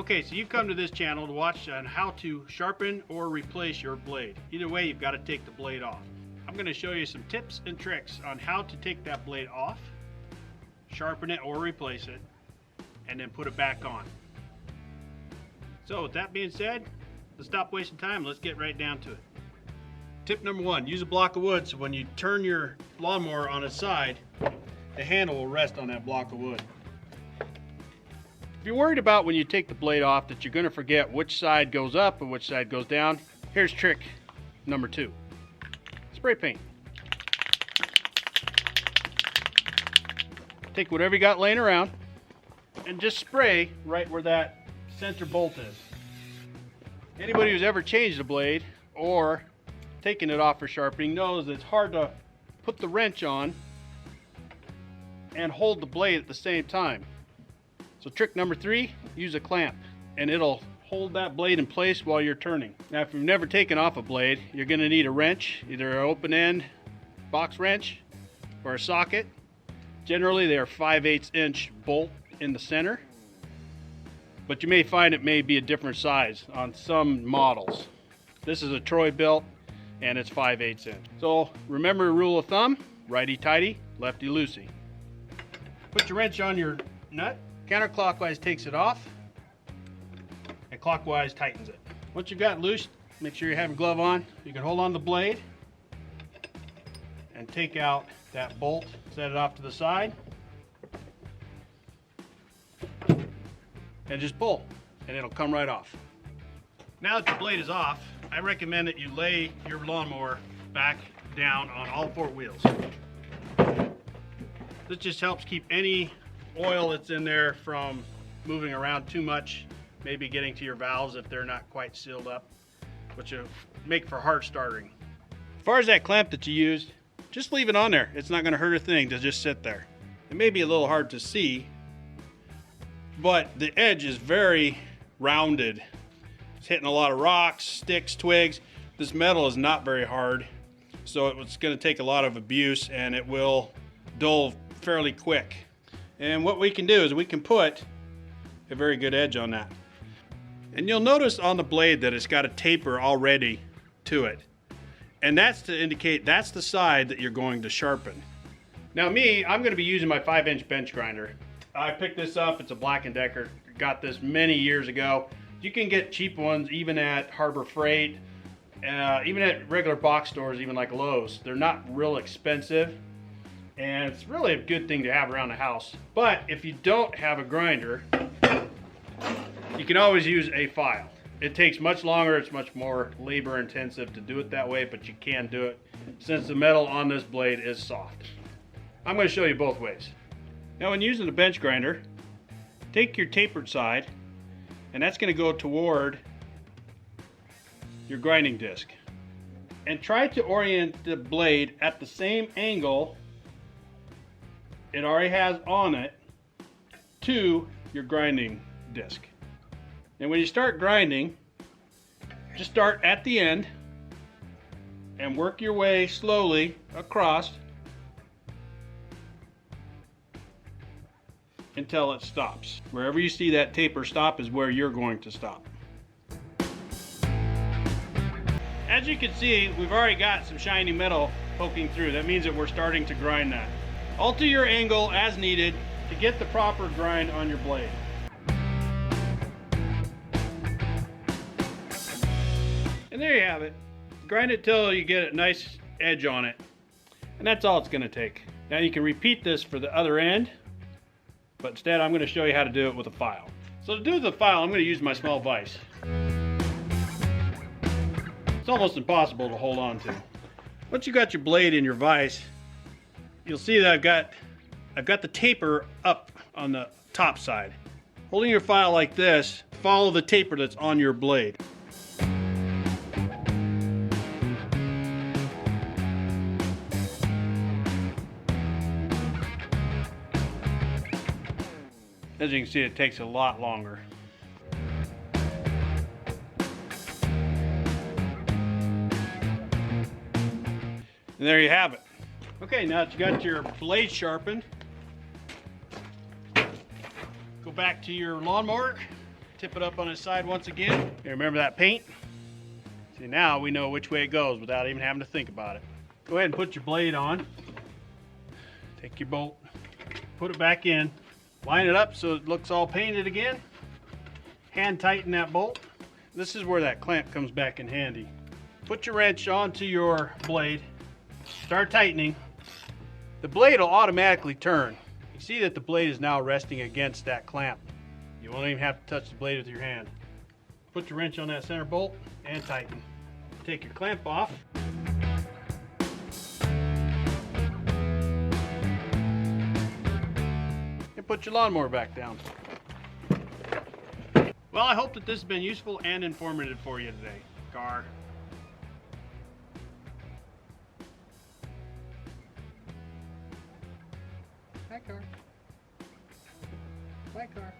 Okay, so you've come to this channel to watch on how to sharpen or replace your blade. Either way, you've got to take the blade off. I'm going to show you some tips and tricks on how to take that blade off, sharpen it or replace it, and then put it back on. So with that being said, let's stop wasting time. Let's get right down to it. Tip number one, use a block of wood so when you turn your lawnmower on its side, the handle will rest on that block of wood. If you're worried about when you take the blade off that you're going to forget which side goes up and which side goes down, here's trick number two. Spray paint. Take whatever you got laying around and just spray right where that center bolt is. Anybody who's ever changed a blade or taken it off for sharpening knows that it's hard to put the wrench on and hold the blade at the same time. So trick number three, use a clamp and it'll hold that blade in place while you're turning. Now if you've never taken off a blade, you're going to need a wrench, either an open end box wrench or a socket. Generally they are 5/8 inch bolt in the center, but you may find it may be a different size on some models. This is a Troy Built and it's 5/8 inch. So remember a rule of thumb, righty tighty, lefty loosey. Put your wrench on your nut, counterclockwise takes it off, and clockwise tightens it. Once you've got it loose, make sure you have a glove on. You can hold on the blade and take out that bolt, set it off to the side, and just pull, and it'll come right off. Now that the blade is off, I recommend that you lay your lawnmower back down on all four wheels. This just helps keep any oil that's in there from moving around too much, maybe getting to your valves if they're not quite sealed up, which will make for hard starting. As far as that clamp that you used, just leave it on there. It's not going to hurt a thing to just sit there. It may be a little hard to see, but the edge is very rounded. It's hitting a lot of rocks, sticks, twigs. This metal is not very hard, so it's going to take a lot of abuse and it will dull fairly quick. And what we can do is we can put a very good edge on that. And you'll notice on the blade that it's got a taper already to it. And that's to indicate that's the side that you're going to sharpen. Now I'm going to be using my 5-inch bench grinder. I picked this up, it's a Black & Decker. Got this many years ago. You can get cheap ones even at Harbor Freight, even at regular box stores, even like Lowe's. They're not real expensive. And it's really a good thing to have around the house. But if you don't have a grinder, you can always use a file. It takes much longer, it's much more labor intensive to do it that way, but you can do it since the metal on this blade is soft. I'm going to show you both ways. Now when using a bench grinder, take your tapered side, and that's going to go toward your grinding disc. And try to orient the blade at the same angle it already has on it to your grinding disc. And when you start grinding, just start at the end and work your way slowly across until it stops. Wherever you see that taper stop is where you're going to stop. As you can see, we've already got some shiny metal poking through. That means that we're starting to grind that. Alter your angle as needed to get the proper grind on your blade. And there you have it. Grind it till you get a nice edge on it. And that's all it's going to take. Now you can repeat this for the other end, but instead I'm going to show you how to do it with a file. So to do the file, I'm going to use my small vise. It's almost impossible to hold on to. Once you got your blade in your vise, you'll see that I've got the taper up on the top side. Holding your file like this, follow the taper that's on your blade. As you can see, it takes a lot longer. And there you have it. Okay, now that you got your blade sharpened, go back to your lawnmower tip it up on its side once again. You remember that paint? See, now we know which way it goes without even having to think about it. Go ahead and put your blade on. Take your bolt, put it back in, line it up so it looks all painted again. Hand tighten that bolt. This is where that clamp comes back in handy. Put your wrench onto your blade, start tightening. The blade will automatically turn. You see that the blade is now resting against that clamp. You won't even have to touch the blade with your hand. Put your wrench on that center bolt and tighten. Take your clamp off. And put your lawnmower back down. Well, I hope that this has been useful and informative for you today. Car. Hi, car. Bye, car.